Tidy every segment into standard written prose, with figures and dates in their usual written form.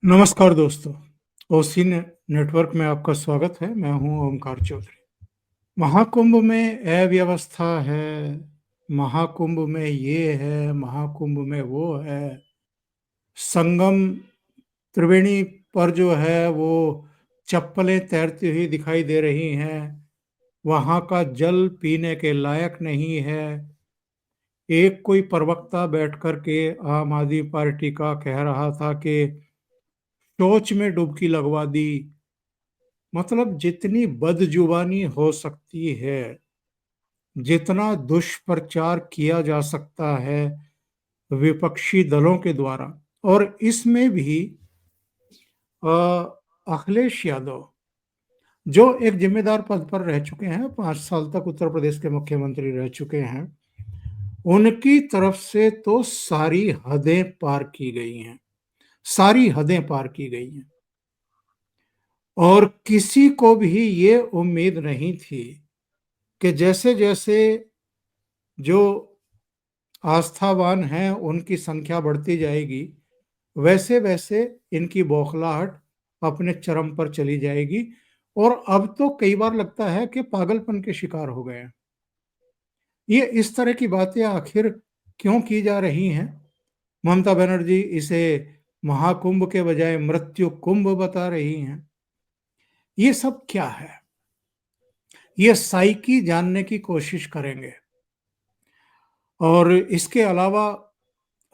नमस्कार दोस्तों, ओसी नेटवर्क में आपका स्वागत है। मैं हूं ओमकार चौधरी। महाकुंभ में अव्यवस्था है, महाकुंभ में ये है, महाकुंभ में वो है। संगम त्रिवेणी पर जो है वो चप्पलें तैरती हुई दिखाई दे रही हैं। वहां का जल पीने के लायक नहीं है। एक कोई प्रवक्ता बैठ कर के आम आदमी पार्टी का कह रहा था कि शौच में डुबकी लगवा दी। मतलब जितनी बदजुबानी हो सकती है, जितना दुष्प्रचार किया जा सकता है विपक्षी दलों के द्वारा। और इसमें भी अखिलेश यादव जो एक जिम्मेदार पद पर रह चुके हैं, 5 साल तक उत्तर प्रदेश के मुख्यमंत्री रह चुके हैं, उनकी तरफ से तो सारी हदें पार की गई हैं। सारी हदें पार की गई हैं और किसी को भी ये उम्मीद नहीं थी कि जैसे जैसे जो आस्थावान हैं उनकी संख्या बढ़ती जाएगी, वैसे वैसे इनकी बौखलाहट अपने चरम पर चली जाएगी। और अब तो कई बार लगता है कि पागलपन के शिकार हो गए हैं। ये इस तरह की बातें आखिर क्यों की जा रही हैं? ममता बनर्जी इसे महाकुंभ के बजाय मृत्यु कुंभ बता रही हैं। ये सब क्या है? ये साइकी जानने की कोशिश करेंगे। और इसके अलावा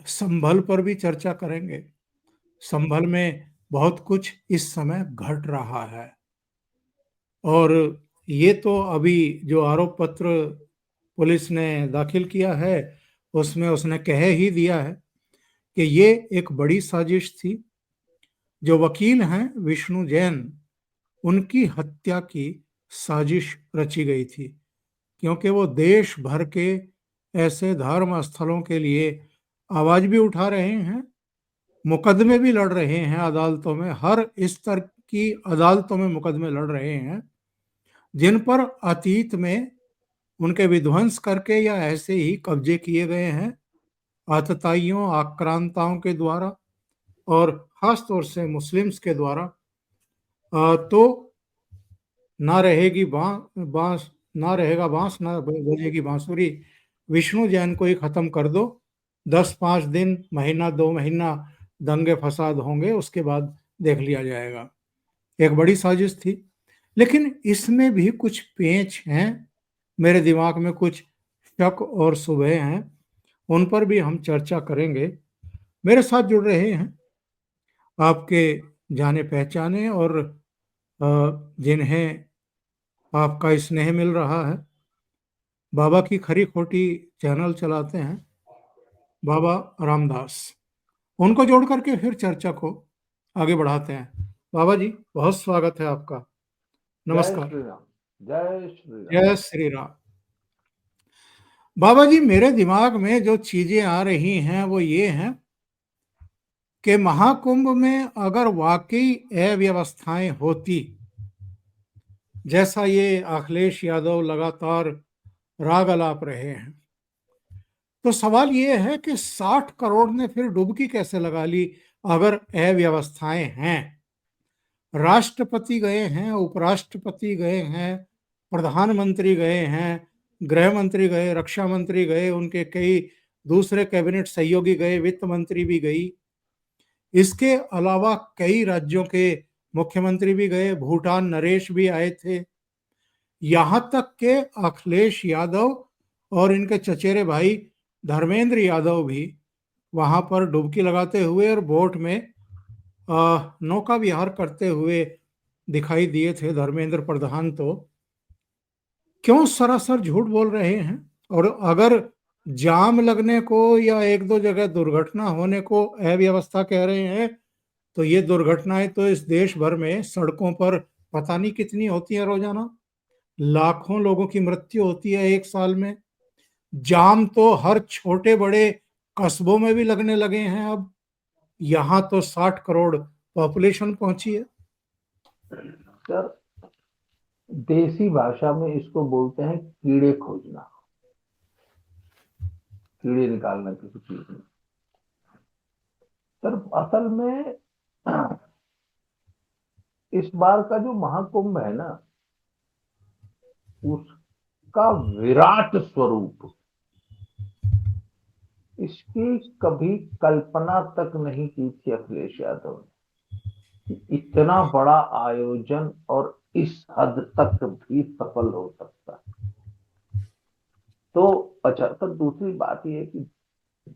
संभल पर भी चर्चा करेंगे। संभल में बहुत कुछ इस समय घट रहा है। और ये तो अभी जो आरोप पत्र पुलिस ने दाखिल किया है उसमें उसने कह ही दिया है कि ये एक बड़ी साजिश थी। जो वकील हैं विष्णु जैन, उनकी हत्या की साजिश रची गई थी, क्योंकि वो देश भर के ऐसे धर्म स्थलों के लिए आवाज भी उठा रहे हैं, मुकदमे भी लड़ रहे हैं अदालतों में, हर स्तर की अदालतों में मुकदमे लड़ रहे हैं, जिन पर अतीत में उनके विध्वंस करके या ऐसे ही कब्जे किए गए हैं आतताइयों आक्रांताओं के द्वारा, और खास तौर से मुस्लिम्स के द्वारा। तो ना रहेगी बांस, ना रहेगा बांस, ना बजेगी बांसुरी। विष्णु जैन को ही खत्म कर दो। 10-5 दिन, महीना 2 महीना दंगे फसाद होंगे, उसके बाद देख लिया जाएगा। एक बड़ी साजिश थी, लेकिन इसमें भी कुछ पेंच हैं। मेरे दिमाग में कुछ शक और शुबहे हैं, उन पर भी हम चर्चा करेंगे। मेरे साथ जुड़ रहे हैं आपके जाने पहचाने और जिन्हें आपका स्नेह मिल रहा है, बाबा की खरी खोटी चैनल चलाते हैं बाबा रामदास। उनको जोड़ करके फिर चर्चा को आगे बढ़ाते हैं। बाबा जी, बहुत स्वागत है आपका। जय नमस्कार। श्री राम। जय श्री राम। जय श्री राम। बाबा जी, मेरे दिमाग में जो चीजें आ रही हैं वो ये हैं कि महाकुंभ में अगर वाकई अव्यवस्थाएं होती, जैसा ये अखिलेश यादव लगातार राग अलाप रहे हैं, तो सवाल ये है कि 60 करोड़ ने फिर डुबकी कैसे लगा ली अगर अव्यवस्थाएं हैं? राष्ट्रपति गए हैं, उपराष्ट्रपति गए हैं, प्रधानमंत्री गए हैं, गृह मंत्री गए, रक्षा मंत्री गए, उनके कई दूसरे कैबिनेट सहयोगी गए, वित्त मंत्री भी गई। इसके अलावा कई राज्यों के मुख्यमंत्री भी गए, भूटान नरेश भी आए थे। यहां तक के अखिलेश यादव और इनके चचेरे भाई धर्मेंद्र यादव भी वहां पर डुबकी लगाते हुए और बोट में नौका विहार करते हुए दिखाई दिए थे। धर्मेंद्र प्रधान तो क्यों सरासर झूठ बोल रहे हैं? और अगर जाम लगने को या एक दो जगह दुर्घटना होने को अव्यवस्था कह रहे हैं, तो ये दुर्घटनाएं तो इस देश भर में सड़कों पर पता नहीं कितनी होती है रोजाना। लाखों लोगों की मृत्यु होती है एक साल में। जाम तो हर छोटे बड़े कस्बों में भी लगने लगे हैं अब। यहाँ तो 60 करोड़ पॉपुलेशन पहुंची है। सर, देसी भाषा में इसको बोलते हैं कीड़े खोजना, कीड़े निकालना किसी चीज में। सर, असल में इस बार का जो महाकुंभ है ना, उसका विराट स्वरूप, इसकी कभी कल्पना तक नहीं की थी अखिलेश यादव ने कि इतना बड़ा आयोजन और इस हद तक भी सफल हो सकता है। तो अच्छा, तो दूसरी बात यह है कि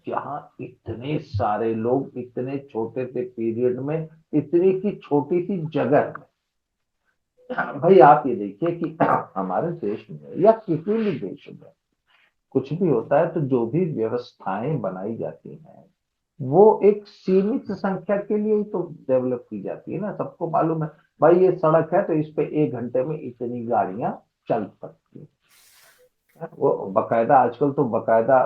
जहां इतने सारे लोग इतने छोटे से पीरियड में, इतनी की छोटी सी जगह में, भाई आप ये देखिए कि हमारे देश में या किसी भी देश में कुछ भी होता है तो जो भी व्यवस्थाएं बनाई जाती हैं वो एक सीमित संख्या के लिए ही तो डेवलप की जाती है ना। सबको मालूम है भाई ये सड़क है तो इस पे 1 घंटे में इतनी गाड़ियां चल सकती हैं। वो बकायदा आजकल तो बकायदा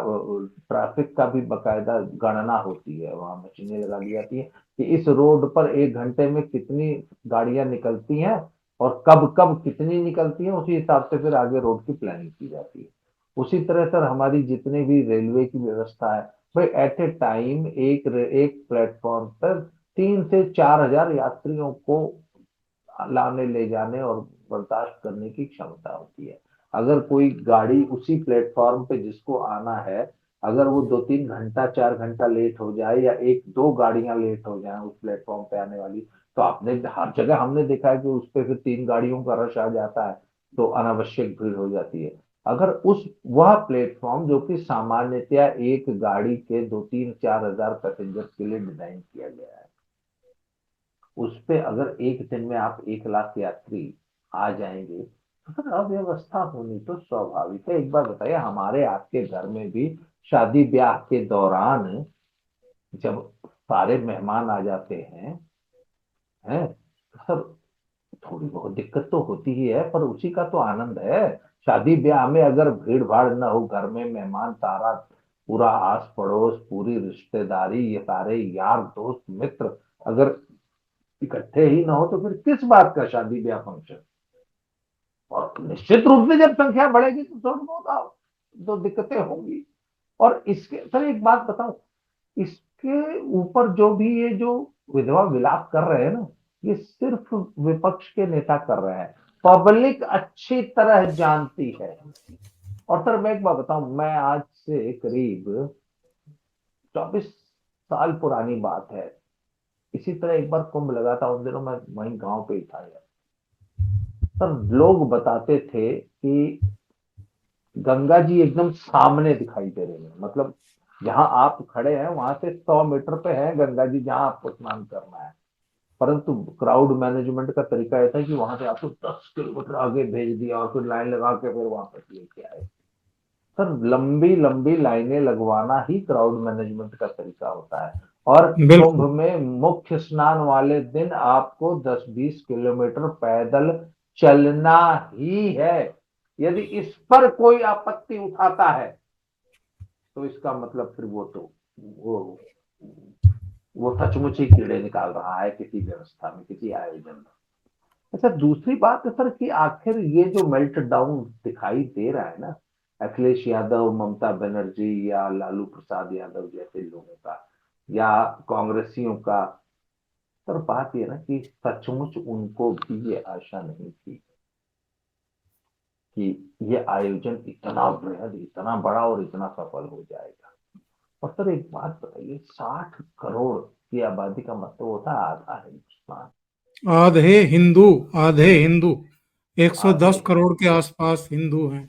ट्रैफिक का भी बकायदा गणना होती है, वहां मशीनें लगा दी जाती है कि इस रोड पर 1 घंटे में कितनी गाड़ियां निकलती हैं और कब कब कितनी निकलती हैं, उसी हिसाब से फिर आगे रोड की प्लानिंग की जाती है। उसी तरह सर हमारी जितने भी रेलवे की व्यवस्था है, भाई एट ए टाइम एक प्लेटफॉर्म पर 3 से 4 हजार यात्रियों को लाने ले जाने और बर्दाश्त करने की क्षमता होती है। अगर कोई गाड़ी उसी प्लेटफॉर्म पे जिसको आना है, अगर वो 2-3 घंटा 4 घंटा लेट हो जाए या 1-2 गाड़ियां लेट हो जाए उस प्लेटफॉर्म पे आने वाली, तो आपने हर जगह हमने देखा है कि उस पे फिर 3 गाड़ियों का रश आ जाता है, तो अनावश्यक भीड़ हो जाती है। अगर उस वह प्लेटफॉर्म जो कि सामान्यतया एक गाड़ी के 2-3-4 हजार पैसेंजर के लिए डिजाइन किया गया है, उस पे अगर एक दिन में आप 1 लाख यात्री आ जाएंगे तो फिर अव्यवस्था होनी तो स्वाभाविक है। एक बार बताइए, हमारे आपके घर में भी शादी ब्याह के दौरान जब सारे मेहमान आ जाते हैं तो सर थोड़ी बहुत दिक्कत तो होती ही है, पर उसी का तो आनंद है। शादी ब्याह में अगर भीड़ भाड़ ना हो, घर में मेहमान तारा, पूरा आस पड़ोस, पूरी रिश्तेदारी, ये सारे यार दोस्त मित्र अगर इकट्ठे ही ना हो तो फिर किस बात का शादी ब्याह फंक्शन। और निश्चित रूप से जब संख्या बढ़ेगी तो थोड़ी बहुत तो दिक्कतें होंगी। और इसके सर एक बात बताऊं, इसके ऊपर जो भी ये जो विधवा विलाप कर रहे हैं ना, ये सिर्फ विपक्ष के नेता कर रहे हैं, पब्लिक अच्छी तरह जानती है। और सर मैं एक बात बताऊं, मैं आज से करीब 24 साल पुरानी बात है, इसी तरह एक बार कुंभ लगा था, उन दिनों मैं वहीं गांव पे ही था यार। सर लोग बताते थे कि गंगा जी एकदम सामने दिखाई दे रही है, मतलब जहां आप खड़े हैं वहां से 100 मीटर पे है गंगा जी जहां आपको स्नान करना है। परंतु क्राउड मैनेजमेंट का तरीका यह था कि वहां से आपको 10 किलोमीटर आगे भेज दिया और फिर लाइन लगा के फिर वापस लेके आए। सर लंबी लंबी लाइनें लगवाना ही क्राउड मैनेजमेंट का तरीका होता है। और कुंभ बिल्कुल। में मुख्य स्नान वाले दिन आपको 10-20 किलोमीटर पैदल चलना ही है। यदि इस पर कोई आपत्ति उठाता है तो इसका मतलब फिर वो वो सचमुच ही कीड़े निकाल रहा है किसी व्यवस्था में, किसी आयोजन में। अच्छा दूसरी बात है सर कि आखिर ये जो मेल्ट डाउन दिखाई दे रहा है ना, अखिलेश यादव, ममता बनर्जी या लालू प्रसाद यादव जैसे लोगों का या कांग्रेसियों का, सर बात ये ना कि सचमुच उनको भी ये आशा नहीं थी कि ये आयोजन इतना बृहद, इतना बड़ा और इतना सफल हो जाएगा। और सर एक बात बताइए, 60 करोड़ की आबादी का मतलब होता है आधा हिंदुस्तान। आधे हिंदू 110 आधे करोड़ के आसपास हिंदू हैं।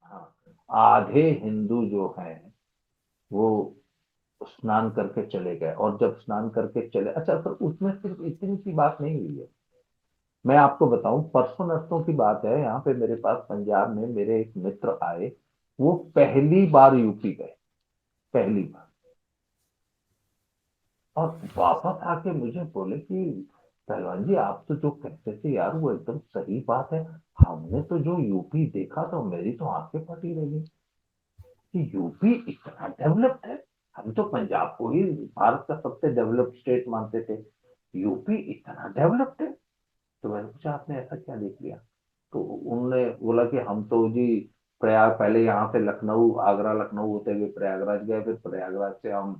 हाँ, आधे हिंदू जो हैं वो स्नान करके चले गए। और जब स्नान करके चले, अच्छा सर उसमें सिर्फ इतनी सी बात नहीं हुई है। मैं आपको बताऊं, परसों नरसों की बात है, यहाँ पे मेरे पास पंजाब में मेरे एक मित्र आए, वो पहली बार यूपी गए, पहली बार। और वापस आके मुझे बोले कि पहलवान जी आप तो जो कहते थे यार वो एकदम सही बात है, हमने तो जो यूपी देखा तो मेरी तो आंखें फटी रह गई कि यूपी इतना डेवलप्ड है। हम तो पंजाब को ही भारत का सबसे डेवलप्ड स्टेट मानते थे, यूपी इतना डेवलप्ड है। तो मैंने पूछा आपने ऐसा क्या देख लिया, तो उन्होंने बोला कि हम तो जी प्रयाग, पहले यहाँ से लखनऊ, आगरा लखनऊ होते हुए प्रयागराज गए, फिर प्रयागराज से हम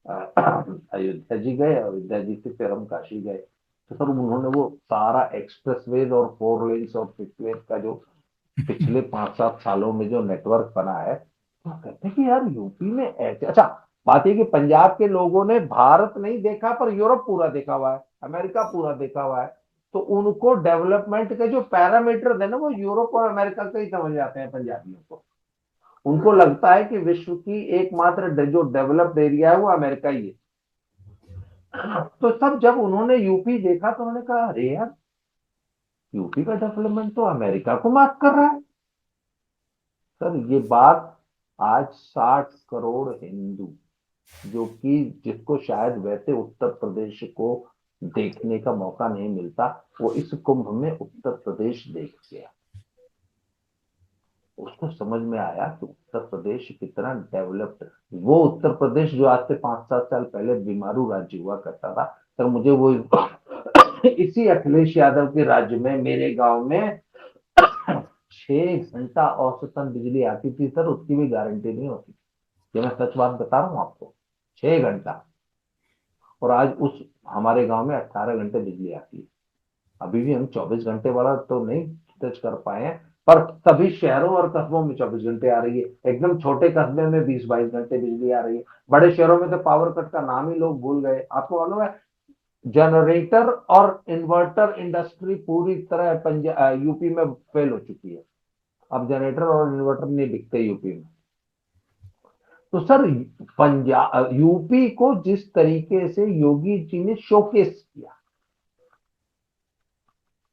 अयोध्या जी गए, अयोध्या जी से फिर हम काशी गए। तो सर उन्होंने वो सारा एक्सप्रेसवेज और 4 लेन्स और 6 लेन का जो पिछले 5-7 सालों में जो नेटवर्क बना है, तो कहते हैं कि यार यूपी में ऐसे, अच्छा बात ये कि पंजाब के लोगों ने भारत नहीं देखा पर यूरोप पूरा देखा हुआ है, अमेरिका पूरा देखा हुआ है। तो उनको डेवलपमेंट के जो पैरामीटर है ना, वो यूरोप और अमेरिका के ही समझ आते हैं पंजाबियों को। उनको लगता है कि विश्व की एकमात्र जो डेवलप्ड एरिया है वो अमेरिका ही है। तो तब जब उन्होंने यूपी देखा तो उन्होंने कहा अरे यार, यूपी का डेवलपमेंट तो अमेरिका को मार्क कर रहा है। सर ये बात आज 60 करोड़ हिंदू, जो कि जिसको शायद वैसे उत्तर प्रदेश को देखने का मौका नहीं मिलता, वो इस कुंभ में उत्तर प्रदेश देख गया। उसको समझ में आया कि उत्तर प्रदेश कितना डेवलप्ड, वो उत्तर प्रदेश जो आज से 5-7 साल पहले बीमारू राज्य हुआ करता था। सर मुझे वो इसी अखिलेश यादव के राज्य में, मेरे गांव में 6 घंटा औसतन बिजली आती थी सर, उसकी भी गारंटी नहीं होती। ये मैं सच बात बता रहा हूँ आपको, 6 घंटा। और आज उस हमारे गांव में 18 घंटे बिजली आती है। अभी भी हम 24 घंटे वाला तो नहीं टच कर पाए हैं, पर सभी शहरों और कस्बों में 24 घंटे आ रही है। एकदम छोटे कस्बे में 20-22 घंटे बिजली आ रही है। बड़े शहरों में तो पावर कट का नाम ही लोग भूल गए। आपको मालूम है, जनरेटर और इन्वर्टर इंडस्ट्री पूरी तरह यूपी में फेल हो चुकी है। अब जनरेटर और इन्वर्टर नहीं बिकते यूपी में। तो सर पंजाब यूपी को जिस तरीके से योगी जी ने शोकेस किया,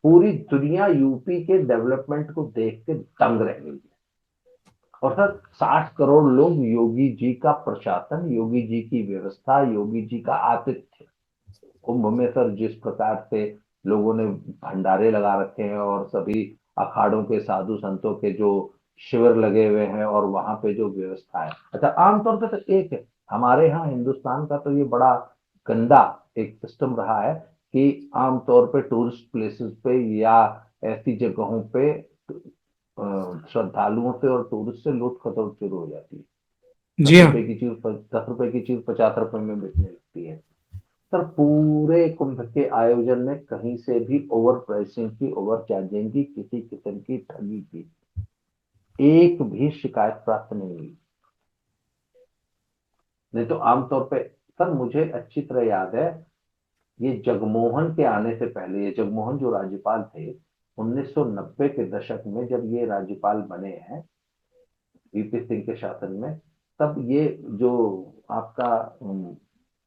पूरी दुनिया यूपी के डेवलपमेंट को देख के दंग रह गई है। और सर 60 करोड़ लोग योगी जी का प्रशासन, योगी जी की व्यवस्था, योगी जी का आतिथ्य, कुंभ में सर जिस प्रकार से लोगों ने भंडारे लगा रखे हैं, और सभी अखाड़ों के साधु संतों के जो शिविर लगे हुए हैं, और वहां पे जो व्यवस्था है, अच्छा आमतौर पर तो एक है, हमारे यहाँ हिंदुस्तान का तो ये बड़ा गंदा एक सिस्टम रहा है कि आमतौर पे टूरिस्ट प्लेसेस पे या ऐसी जगहों पे श्रद्धालुओं से और टूरिस्ट से लूट खसोट शुरू हो जाती है। जी दस हाँ। रुपए की चीज 10 रुपए की चीज 50 रुपए में बिकने लगती है। सर पूरे कुंभ के आयोजन में कहीं से भी ओवर प्राइसिंग की, ओवर चार्जिंग की, किसी किस्म की ठगी की एक भी शिकायत प्राप्त नहीं हुई। नहीं तो आमतौर पे सर मुझे अच्छी तरह याद है, ये जगमोहन के आने से पहले, ये जगमोहन जो राज्यपाल थे 1990 के दशक में, जब ये राज्यपाल बने हैं वीपी सिंह के शासन में, तब ये जो आपका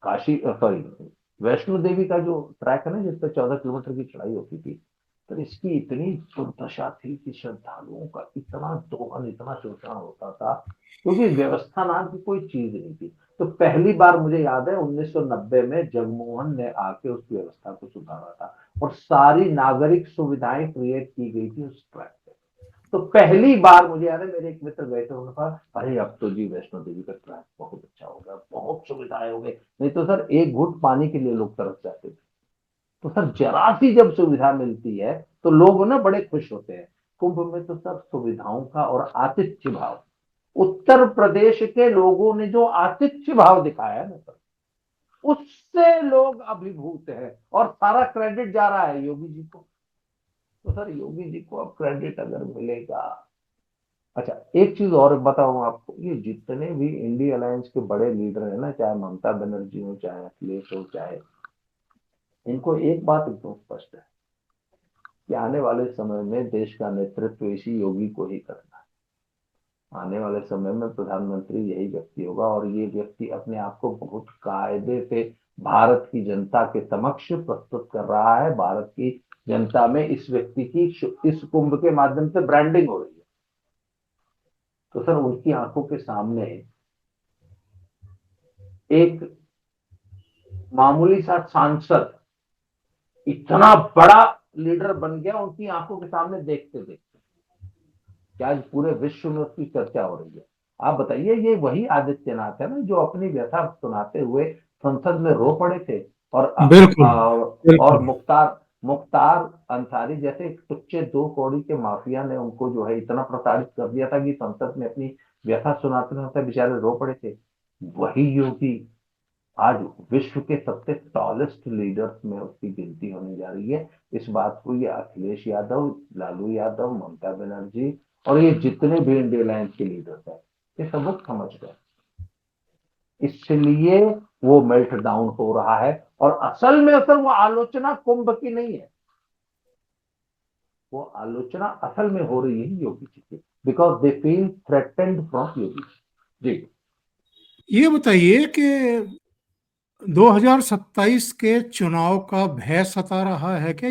काशी सॉरी वैष्णो देवी का जो ट्रैक है ना, जिस पर 14 किलोमीटर की चढ़ाई होती थी, तो इसकी इतनी दुर्दशा थी कि श्रद्धालुओं का इतना दोहन, इतना शोषण होता था, क्योंकि व्यवस्था नाम की कोई चीज नहीं थी। तो पहली बार मुझे याद है 1990 में जगमोहन ने आके उस व्यवस्था को सुधारा था, और सारी नागरिक सुविधाएं क्रिएट की गई थी उस ट्रैक पे। तो पहली बार मुझे याद है, मेरे एक मित्र गए थे, उन्होंने कहा अरे अब तो जी वैष्णो देवी का ट्रैक बहुत अच्छा हो गया, बहुत सुविधाएं हो गई। नहीं तो सर एक घुट पानी के लिए लोग तरस जाते थे। तो सर जरा सी जब सुविधा मिलती है तो लोग ना बड़े खुश होते हैं। कुंभ में तो सर सुविधाओं का और आतिथ्य भाव, उत्तर प्रदेश के लोगों ने जो आतिथ्य भाव दिखाया है ना सर, उससे लोग अभिभूत है, और सारा क्रेडिट जा रहा है योगी जी को। तो सर योगी जी को अब क्रेडिट अगर मिलेगा। अच्छा एक चीज और बताऊं आपको, ये जितने भी इंडिया अलायंस के बड़े लीडर हैं ना, चाहे ममता बनर्जी हो, चाहे अखिलेश हो, चाहे, इनको एक बात एकदम स्पष्ट है कि आने वाले समय में देश का नेतृत्व इसी योगी को ही करना है। आने वाले समय में प्रधानमंत्री यही व्यक्ति होगा, और ये व्यक्ति अपने आप को बहुत कायदे से भारत की जनता के समक्ष प्रस्तुत कर रहा है। भारत की जनता में इस व्यक्ति की इस कुंभ के माध्यम से ब्रांडिंग हो रही है। तो सर उनकी आंखों के सामने एक मामूली सा सांसद इतना बड़ा लीडर बन गया, उनकी आंखों के सामने देखते देखते, कि आज पूरे विश्व में उसकी चर्चा हो रही है। आप बताइए, ये वही आदित्यनाथ है ना जो अपनी व्यथा सुनाते हुए संसद में रो पड़े थे, और बिल्कुल, और बिल्कुल। मुख्तार मुख्तार अंसारी जैसे टुच्चे 2 कौड़ी के माफिया ने उनको जो है इतना प्रताड़ित कर दिया था कि संसद में अपनी व्यथा सुनाते सुनाते बेचारे रो पड़े थे। वही योगी आज विश्व के सबसे टॉलेस्ट लीडर्स में उसकी गिनती होने जा रही है। इस बात को ये अखिलेश यादव, लालू यादव, ममता बनर्जी और ये जितने भी इंडिया अलायंस के लीडर्स हैं, ये सब लोग समझ गए, इसलिए वो मेल्ट डाउन हो रहा है। और असल में असल वो आलोचना कुंभ की नहीं है, वो आलोचना असल में हो रही है योगी जी की, because they feel threatened from Yogi ji. ये बताइए कि 2027 के चुनाव का भय सता रहा है क्या?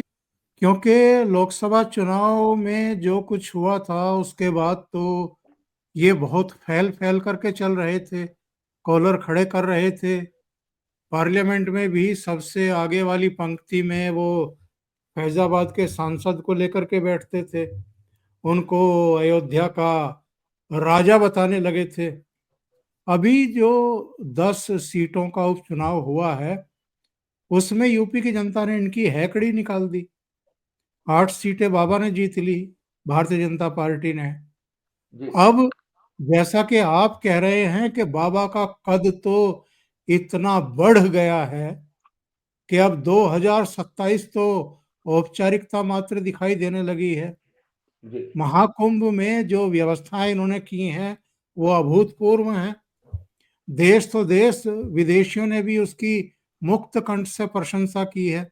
क्योंकि लोकसभा चुनाव में जो कुछ हुआ था उसके बाद तो ये बहुत फैल फैल करके चल रहे थे, कॉलर खड़े कर रहे थे। पार्लियामेंट में भी सबसे आगे वाली पंक्ति में वो फैजाबाद के सांसद को लेकर के बैठते थे, उनको अयोध्या का राजा बताने लगे थे। अभी जो 10 सीटों का उपचुनाव हुआ है उसमें यूपी की जनता ने इनकी हैकड़ी निकाल दी। 8 सीटें बाबा ने जीत ली, भारतीय जनता पार्टी ने। जी अब जैसा कि आप कह रहे हैं कि बाबा का कद तो इतना बढ़ गया है कि अब 2027 तो औपचारिकता मात्र दिखाई देने लगी है। जी महाकुंभ में जो व्यवस्थाएं इन्होंने की हैं वो अभूतपूर्व हैं। देश तो देश, विदेशियों ने भी उसकी मुक्त कंठ से प्रशंसा की है।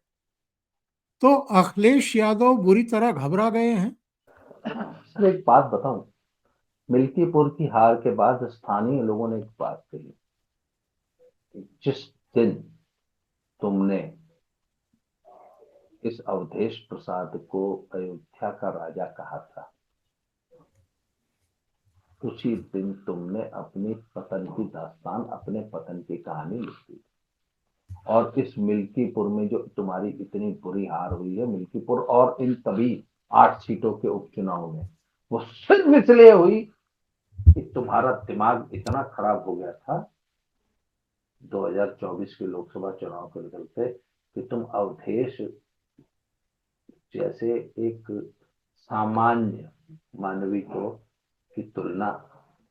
तो अखिलेश यादव बुरी तरह घबरा गए हैं। सर, एक बात बताऊं, मिल्कीपुर की हार के बाद स्थानीय लोगों ने एक बात कही, जिस दिन तुमने इस अवधेश प्रसाद को अयोध्या का राजा कहा था, उसी दिन तुमने अपनी पतन की दास्तान, अपने पतन की कहानी लिख दी। और इस मिल्कीपुर में जो तुम्हारी इतनी बुरी हार हुई है, मिल्कीपुर और इन तभी 8 सीटों के उपचुनाव में, वो सिर्फ इसलिए हुई कि तुम्हारा दिमाग इतना खराब हो गया था 2024 के लोकसभा चुनाव के चलते कि तुम अवधेश जैसे एक सामान्य मानवी को की तुलना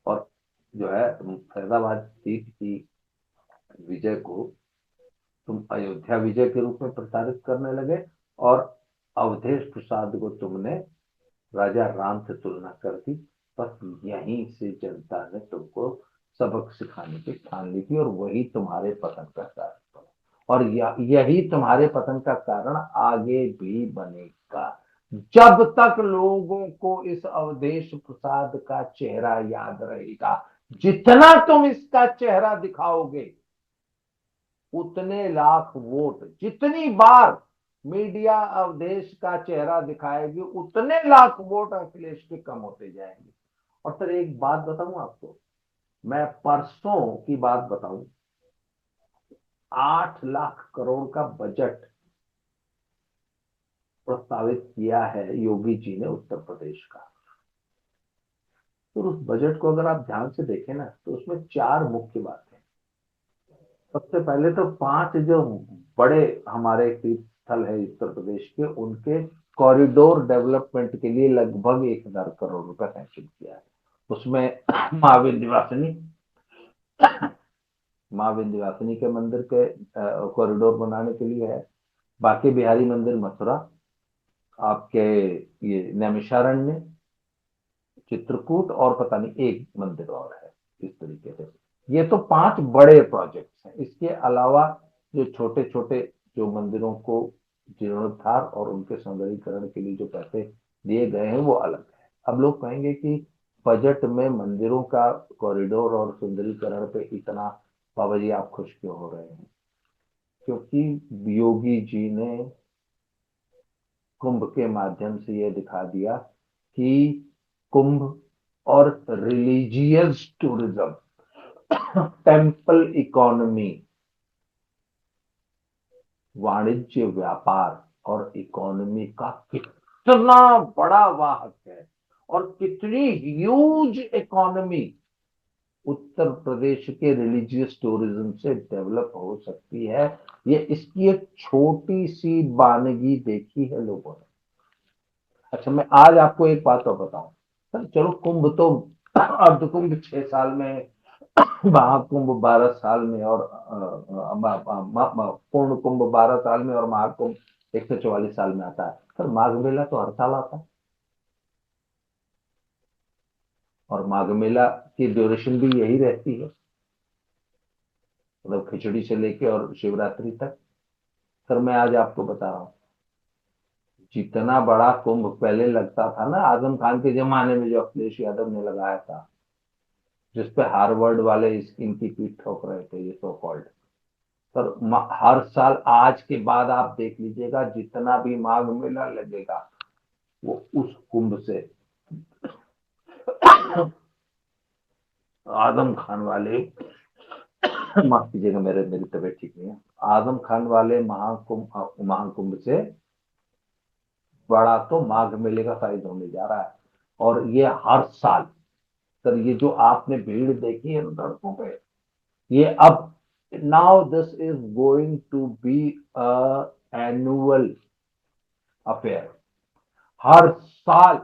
और जो है फैजाबाद सीट की विजय को तुम अयोध्या विजय के रूप में प्रचारित करने लगे, और अवधेश प्रसाद को तुमने राजा राम से तुलना कर दी। बस यहीं से जनता ने तुमको सबक सिखाने की ठान ली थी, और वही तुम्हारे पतन का कारण बना, और यही तुम्हारे पतन का कारण आगे भी बनेगा। जब तक लोगों को इस अवधेश प्रसाद का चेहरा याद रहेगा, जितना तुम इसका चेहरा दिखाओगे, उतने लाख वोट, जितनी बार मीडिया अवधेश का चेहरा दिखाएगी, उतने लाख वोट अखिलेश के कम होते जाएंगे। और सर, एक बात बताऊं आपको, मैं परसों की बात बताऊं, 8 लाख करोड़ का बजट प्रस्तावित किया है योगी जी ने उत्तर प्रदेश का। तो उस बजट को अगर आप ध्यान से देखें ना, तो उसमें 4 मुख्य बातें। सबसे पहले तो 5 जो बड़े हमारे तीर्थ स्थल है उत्तर प्रदेश के, उनके कॉरिडोर डेवलपमेंट के लिए लगभग 1,000 करोड़ रुपए सैंक्शन किया है। उसमें माँ विंध्यवासिनी माँ विंध्यवासिनी के मंदिर के कॉरिडोर बनाने के लिए है, बाकी बिहारी मंदिर मथुरा, आपके ये नैमिषारण्य, चित्रकूट, और पता नहीं एक मंदिर और है। इस तरीके से ये तो 5 बड़े प्रोजेक्ट्स हैं। इसके अलावा जो छोटे छोटे जो मंदिरों को जीर्णोद्धार और उनके सौंदर्यीकरण के लिए जो पैसे दिए गए हैं वो अलग है। अब लोग कहेंगे कि बजट में मंदिरों का कॉरिडोर और सुंदरीकरण पे इतना, बाबा जी आप खुश क्यों हो रहे हैं? क्योंकि योगी जी ने कुंभ के माध्यम से यह दिखा दिया कि कुंभ और रिलीजियस टूरिज्म, टेम्पल इकोनॉमी, वाणिज्य व्यापार और इकोनॉमी का कितना बड़ा वाहक है, और कितनी ह्यूज इकोनॉमी उत्तर प्रदेश के रिलीजियस टूरिज्म से डेवलप हो सकती है। ये इसकी एक छोटी सी बानगी देखी है लोगों ने। अच्छा, मैं आज आपको एक बात और बताऊं, सर चलो कुंभ तो अर्ध कुंभ 6 साल में महाकुंभ 12 साल में और पूर्ण कुंभ 12 साल में और महाकुंभ 144 साल में आता है। सर माघ मेला तो हर साल आता है, और माघ मेला की ड्यूरेशन भी यही रहती है, मतलब खिचड़ी से लेके और शिवरात्रि तक। सर मैं आज आपको बता रहा हूँ, जितना बड़ा कुंभ पहले लगता था ना आजम खान के जमाने में, जो अखिलेश यादव ने लगाया था, जिसपे हार्वर्ड वाले इनकी पीठ ठोक रहे थे, ये सो कॉल्ड। पर हर साल आज के बाद आप देख लीजिएगा, जितना भी माघ मेला लगेगा वो उस कुंभ से आजम खान वाले, माफ कीजिएगा मेरी तबीयत ठीक नहीं है, आजम खान वाले महाकुंभ से बड़ा तो माघ मेले का साइज होने जा रहा है। और ये हर साल, सर ये जो आपने भीड़ देखी है सड़कों पे, ये अब now this is going to be annual affair. हर साल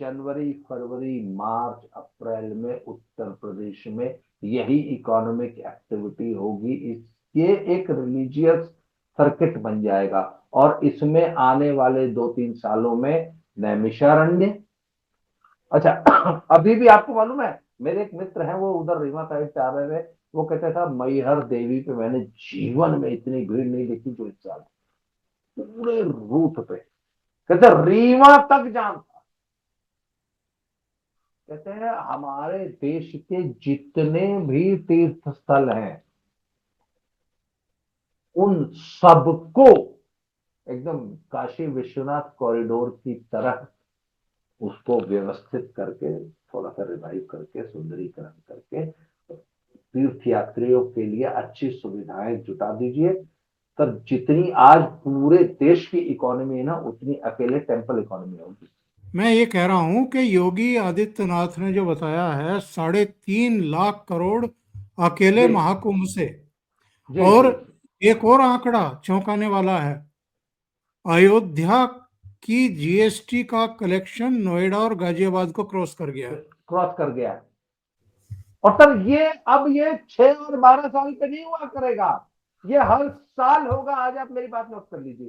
जनवरी, फरवरी, मार्च, अप्रैल में उत्तर प्रदेश में यही इकोनॉमिक एक्टिविटी होगी। ये एक रिलीजियस सर्किट बन जाएगा, और इसमें आने वाले 2-3 सालों में नैमिषारण्य। अच्छा, अभी भी आपको मालूम है, मेरे एक मित्र हैं वो उधर रीवा साइड से आ रहे थे, वो कहते थे मैहर देवी पे मैंने जीवन में इतनी भीड़ नहीं देखी जो इस साल, पूरे रूट पे, कहते रीवा तक जाम। कहते हैं हमारे देश के जितने भी तीर्थ स्थल हैं उन सबको एकदम काशी विश्वनाथ कॉरिडोर की तरह उसको व्यवस्थित करके, थोड़ा सा रिवाइव करके, सुंदरीकरण करके तीर्थ यात्रियों के लिए अच्छी सुविधाएं जुटा दीजिए। तर जितनी आज पूरे देश की इकोनॉमी है ना, उतनी अकेले टेम्पल इकोनॉमी होगी। मैं ये कह रहा हूं कि योगी आदित्यनाथ ने जो बताया है 3.5 लाख करोड़ अकेले जी महाकुंभ से। जी और जी। एक और आंकड़ा चौंकाने वाला है, अयोध्या की जीएसटी का कलेक्शन नोएडा और गाजियाबाद को क्रॉस कर गया है। क्रॉस कर गया। और सर ये अब ये 6 और 12 साल पे नहीं हुआ करेगा, ये हर साल होगा। आज आप मेरी बात नोट कर लीजिए।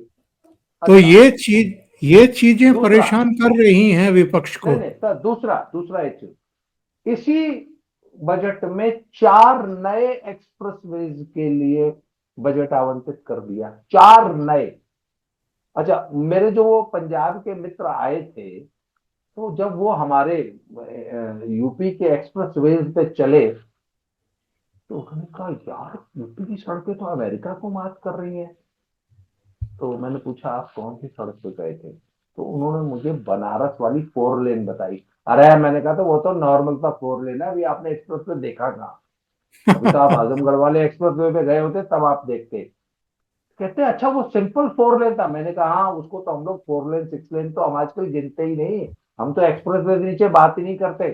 तो अच्छा, ये चीजें दूसरा, परेशान कर रही हैं विपक्ष नहीं को। नहीं सर, दूसरा दूसरा एक चीज, इसी बजट में 4 नए एक्सप्रेसवेज के लिए बजट आवंटित कर दिया, 4 नए। अच्छा, मेरे जो वो पंजाब के मित्र आए थे, तो जब वो हमारे यूपी के एक्सप्रेसवेज पे चले, तो उन्होंने कहा यार यूपी की सड़कें तो अमेरिका को मात कर रही हैं। तो मैंने पूछा आप कौन सी सड़क पे गए थे, तो उन्होंने मुझे बनारस वाली 4 लेन बताई। अरे मैंने कहा तो वो तो नॉर्मल था 4 लेन है, अभी आपने एक्सप्रेस पे देखा कहाँ? अभी तो आप आजमगढ़ वाले एक्सप्रेस वे पे गए होते तब आप देखते। कहते अच्छा वो सिंपल 4 लेन था। मैंने कहा हाँ, उसको तो हम लोग 4 लेन 6 लेन तो हम आजकल गिनते ही नहीं, हम तो एक्सप्रेस वे के नीचे बात ही नहीं करते।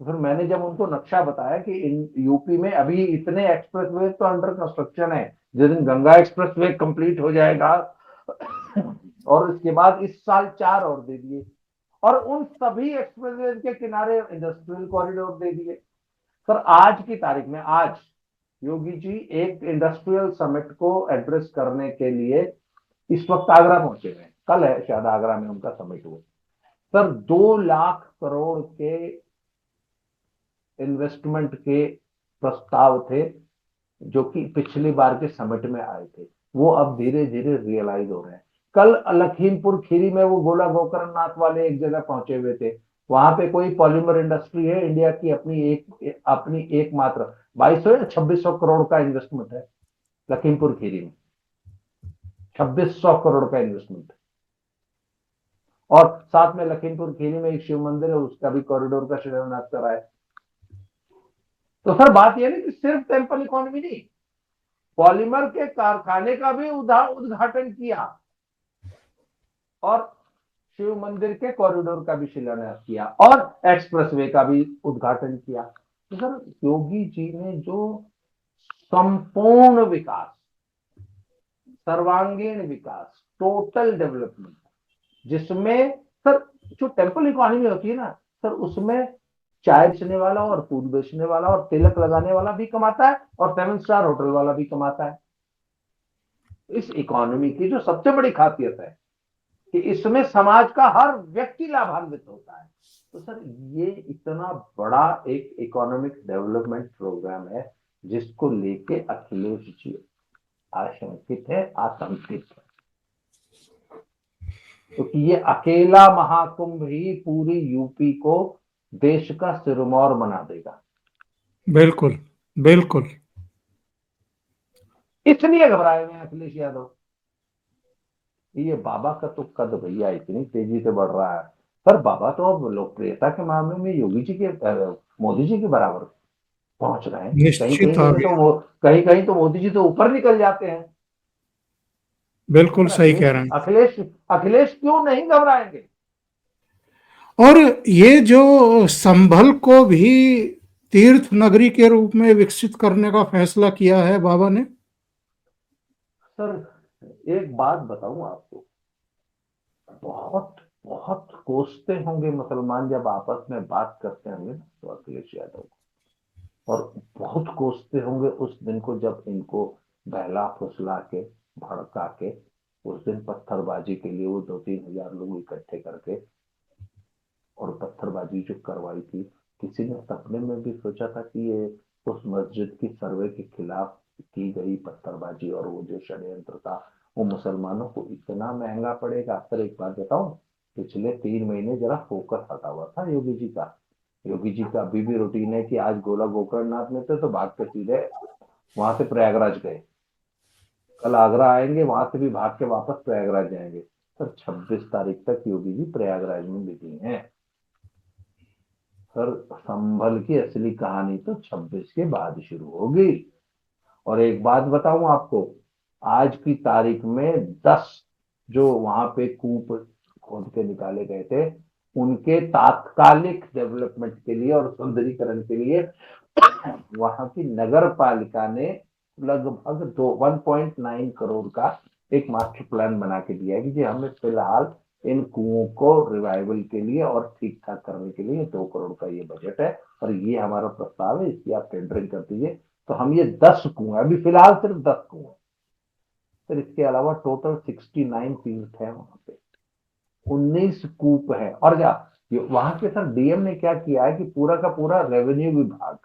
तो फिर मैंने जब उनको नक्शा बताया कि यूपी में अभी इतने एक्सप्रेस वे तो अंडर कंस्ट्रक्शन है, जिस दिन गंगा एक्सप्रेस वे कंप्लीट हो जाएगा और इसके बाद इस साल 4 और दे दिए, और उन सभी एक्सप्रेस वे के किनारे इंडस्ट्रियल कॉरिडोर दे दिए। सर आज की तारीख में, आज योगी जी एक इंडस्ट्रियल समिट को एड्रेस करने के लिए इस वक्त आगरा पहुंचे हुए हैं। कल है शायद आगरा में उनका समिट हुआ। सर 2 लाख करोड़ के इन्वेस्टमेंट के प्रस्ताव थे, जो कि पिछली बार के समिट में आए थे, वो अब धीरे धीरे रियलाइज हो रहे हैं। कल लखीमपुर खीरी में वो गोला गोकर्णनाथ वाले एक जगह पहुंचे हुए थे, वहां पे कोई पॉलीमर इंडस्ट्री है इंडिया की, अपनी एकमात्र 2200 या 2600 करोड़ का इन्वेस्टमेंट है लखीमपुर खीरी में, 2600 करोड़ का इन्वेस्टमेंट। और साथ में लखीमपुर खीरी में एक शिव मंदिर है, उसका भी कॉरिडोर का शिलान्यास करा है। तो सर बात यह नहीं कि सिर्फ टेम्पल इकोनॉमी नहीं, पॉलीमर के कारखाने का भी उद्घाटन किया, और शिव मंदिर के कॉरिडोर का भी शिलान्यास किया, और एक्सप्रेसवे का भी उद्घाटन किया। तो सर योगी जी ने जो संपूर्ण विकास, सर्वांगीण विकास, टोटल डेवलपमेंट, जिसमें सर जो टेम्पल इकोनॉमी होती है ना सर, उसमें चाय बेचने वाला और फूड बेचने वाला और तिलक लगाने वाला भी कमाता है और 7 स्टार होटल वाला भी कमाता है। इस इकोनॉमी की जो सबसे बड़ी खासियत है कि इसमें समाज का हर व्यक्ति लाभान्वित होता है। तो सर ये इतना बड़ा एक इकोनॉमिक डेवलपमेंट प्रोग्राम है जिसको लेके अखिलेश जी आशंकित है, आतंकित है, क्योंकि ये अकेला महाकुंभ ही पूरी यूपी को देश का सिरमौर बना देगा। बिल्कुल, बिल्कुल। इसलिए घबराए हुए हैं अखिलेश यादव। ये बाबा का तो कद भैया इतनी तेजी से बढ़ रहा है। पर बाबा तो अब लोकप्रियता के मामले में योगी जी के मोदी जी के बराबर पहुंच रहे हैं। कहीं निश्चित आ कहीं तो गया। वो कहीं कहीं तो मोदी जी तो ऊपर निकल जाते हैं। बिल्कुल पर सही अखिलेश कह रहे हैं। अखिलेश अखिलेश क्यों नहीं घबराएंगे? और ये जो संभल को भी तीर्थ नगरी के रूप में विकसित करने का फैसला किया है बाबा ने। सर एक बात बताऊं आपको, बहुत बहुत कोसते होंगे मुसलमान जब आपस में बात करते होंगे ना तो अखिलेश यादव को, और बहुत कोसते होंगे उस दिन को जब इनको बहला फुसला के भड़का के उस दिन पत्थरबाजी के लिए वो 2-3 हजार लोग इकट्ठे करके और पत्थरबाजी जो करवाई थी। किसी ने सपने में भी सोचा था कि ये उस मस्जिद की सर्वे के खिलाफ की गई पत्थरबाजी और वो जो षड्यंत्र था वो मुसलमानों को इतना महंगा पड़ेगा? सर एक बात बताऊं, पिछले 3 महीने जरा फोकस हटा हुआ था योगी जी का। योगी जी का अभी भी रूटीन है कि आज गोला गोकर्णनाथ में थे तो भाग के सीधे वहां से प्रयागराज गए, कल आगरा आएंगे, वहां से भी भाग के वापस प्रयागराज जाएंगे। सर 26 तारीख तक योगी जी प्रयागराज में बिजी हैं। सर संभल की असली कहानी तो 26 के बाद शुरू होगी। और एक बात बताऊं आपको, आज की तारीख में 10 जो वहां पे कूप खोद के निकाले गए थे उनके तात्कालिक डेवलपमेंट के लिए और सुंदरीकरण के लिए वहां की नगर पालिका ने लगभग 1.9 करोड़ का एक मास्टर प्लान बना के दिया है कि जी हमें फिलहाल इन कुओं को रिवाइवल के लिए और ठीक ठाक करने के लिए 2 करोड़ का ये बजट है और ये हमारा प्रस्ताव है, इसकी आप टेंडरिंग कर दीजिए। तो हम ये 10 कुएं, अभी फिलहाल सिर्फ 10 कुएं, फिर इसके अलावा टोटल 69 तीर्थ है वहां पे, 19 कूप है। और क्या वहां के सर डीएम ने क्या किया है कि पूरा का पूरा रेवेन्यू विभाग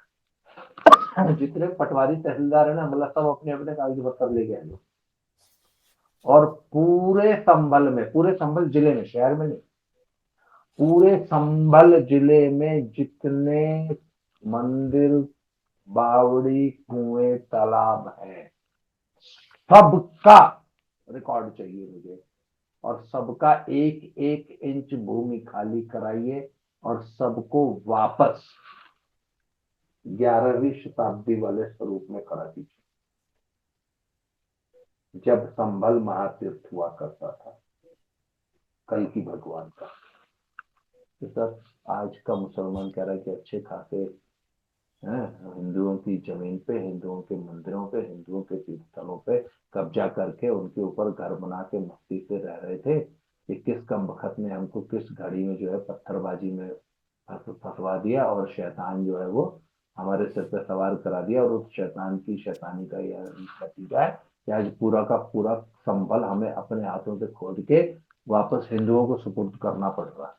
जितने पटवारी तहसीलदार है ना मतलब सब अपने अपने कागज पत्तर लेके आए और पूरे संभल में, पूरे संभल जिले में, शहर में नहीं, पूरे संभल जिले में जितने मंदिर, बावड़ी, कुएं, तालाब है सबका रिकॉर्ड चाहिए मुझे। और सबका 1-1 इंच भूमि खाली कराइए और सबको वापस 11वीं शताब्दी वाले स्वरूप में करा दीजिए जब संभल महातीर्थ हुआ करता था, कल की भगवान का। तो सर आज का मुसलमान कह रहा है कि अच्छे खासे हैं हिंदुओं की जमीन पे, हिंदुओं के मंदिरों पे, हिंदुओं के तीर्थ स्थलों पे कब्जा करके उनके ऊपर घर बना के मस्ती से रह रहे थे कि किस कम बखत ने हमको किस घड़ी में जो है पत्थरबाजी में फंसवा दिया और शैतान जो है वो हमारे सिर पे सवार करा दिया। और उस शैतान की शैतानी का यह नतीजा है कि आज पूरा का पूरा संभल हमें अपने हाथों से खोद के वापस हिंदुओं को सुपुर्द करना पड़ रहा है।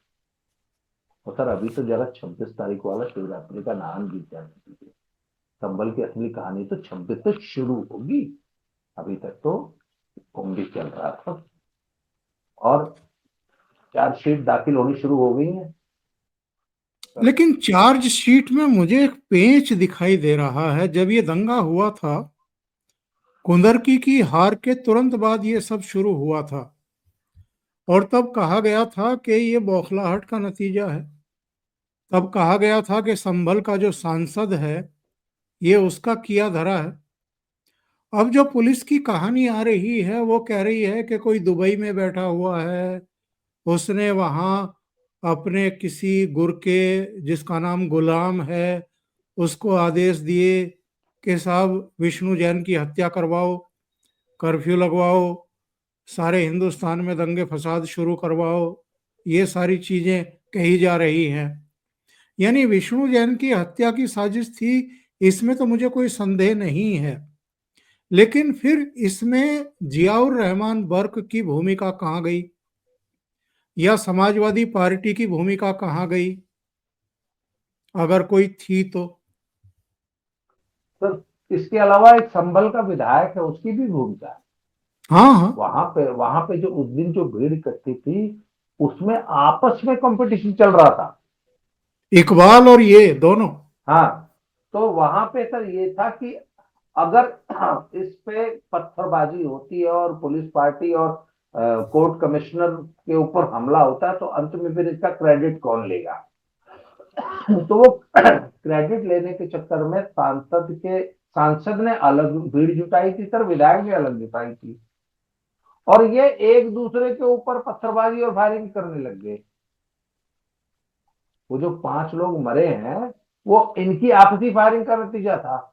और सर अभी तो जरा 26 तारीख वाला शिवरात्रि का नाम गीत जाने दीजिए, संभल की असली कहानी तो 26 से शुरू होगी। अभी तक तो कुंभ भी चल रहा था और चार्जशीट दाखिल होनी शुरू हो गई है। लेकिन चार्जशीट में मुझे एक पेंच दिखाई दे रहा है। जब ये दंगा हुआ था, कुंदरकी की हार के तुरंत बाद ये सब शुरू हुआ था और तब कहा गया था कि ये बौखलाहट का नतीजा है। तब कहा गया था कि संभल का जो सांसद है ये उसका किया धरा है। अब जो पुलिस की कहानी आ रही है वो कह रही है कि कोई दुबई में बैठा हुआ है, उसने वहां अपने किसी गुरके जिसका नाम गुलाम है उसको आदेश दिए कि साहब विष्णु जैन की हत्या करवाओ, कर्फ्यू लगवाओ, सारे हिंदुस्तान में दंगे फसाद शुरू करवाओ। ये सारी चीजें कही जा रही हैं। यानी विष्णु जैन की हत्या की साजिश थी, इसमें तो मुझे कोई संदेह नहीं है। लेकिन फिर इसमें जियाउर रहमान बर्क की भूमिका कहाँ गई, या समाजवादी पार्टी की भूमिका कहाँ गई, अगर कोई थी तो? तो इसके अलावा एक संभल का विधायक है, उसकी भी भूमिका है। हाँ हाँ, वहां पे जो उस दिन जो भीड़ इकट्ठी थी, उसमें आपस में कंपटीशन चल रहा था। इकबाल और ये दोनों। हाँ, तो वहां पे सर ये था कि अगर इस पे पत्थरबाजी होती है और पुलिस पार्टी और कोर्ट कमिश्नर के ऊपर हमला होता है, तो अंत में फिर इसका क्रेडिट कौन लेगा? तो वो क्रेडिट लेने के चक्कर में सांसद ने अलग भीड़ जुटाई थी सर, विधायक ने अलग जुटाई थी, और ये एक दूसरे के ऊपर पत्थरबाजी और फायरिंग करने लग गए। वो जो 5 लोग मरे हैं, वो इनकी आपसी फायरिंग का नतीजा था।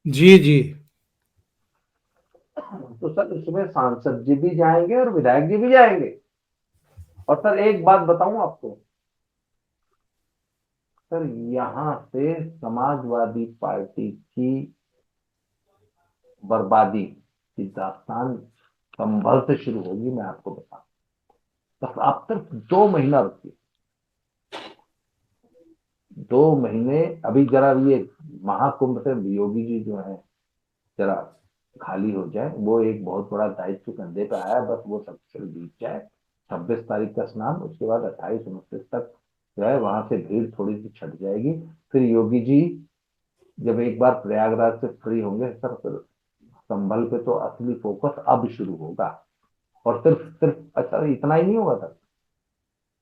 जी जी। तो सर इसमें सांसद जी भी जाएंगे और विधायक जी भी जाएंगे। और सर एक बात बताऊं आपको, सर यहां से समाजवादी पार्टी की बर्बादी की दास्तान संभल से शुरू होगी, मैं आपको बताऊं। बस आप सिर्फ 2 महीना रुकिए, 2 महीने। अभी जरा ये महाकुंभ से योगी जी जो है जरा खाली हो जाए, वो एक बहुत बड़ा दायित्व कंधे पे आया, बस वो सब चल बीत जाए। 26 तारीख का स्नान, उसके बाद 28-29 तक जो है वहां से भीड़ थोड़ी सी छट जाएगी। फिर योगी जी जब एक बार प्रयागराज से फ्री होंगे सर, फिर संभल पे तो असली फोकस अब शुरू होगा। और सिर्फ सिर्फ अच्छा इतना ही नहीं होगा सर,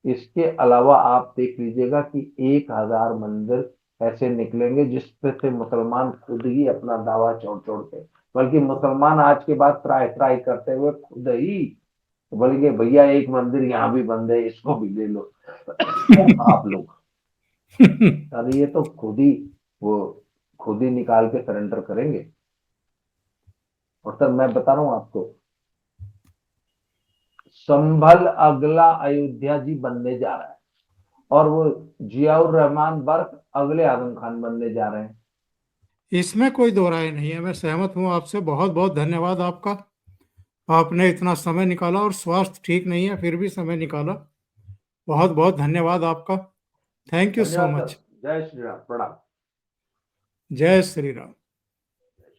इसके अलावा आप देख लीजिएगा कि 1,000 मंदिर ऐसे निकलेंगे जिसपे से मुसलमान खुद ही अपना दावा छोड़ छोड़ के, बल्कि मुसलमान आज के बाद ट्राई ट्राई करते हुए खुद ही बोलेंगे भैया एक मंदिर यहाँ भी बंद है, इसको भी ले लो। आप लोग, अरे ये तो वो खुद ही निकाल के सरेंडर करेंगे। और सर मैं बता रहा हूँ आपको, संभल अगला अयोध्या जी बनने जा रहा है, और वो जियाउर रहमान बर्क अगले आजम खान बनने जा रहे हैं। इसमें कोई दो राय नहीं है, मैं सहमत हूँ आपसे। बहुत बहुत धन्यवाद आपका। आपने इतना समय निकाला, और स्वास्थ्य ठीक नहीं है फिर भी समय निकाला। बहुत बहुत धन्यवाद आपका। थैंक यू सो धन्यवाद सर। मच। जय श्री राम, प्रणाम। जय श्री राम।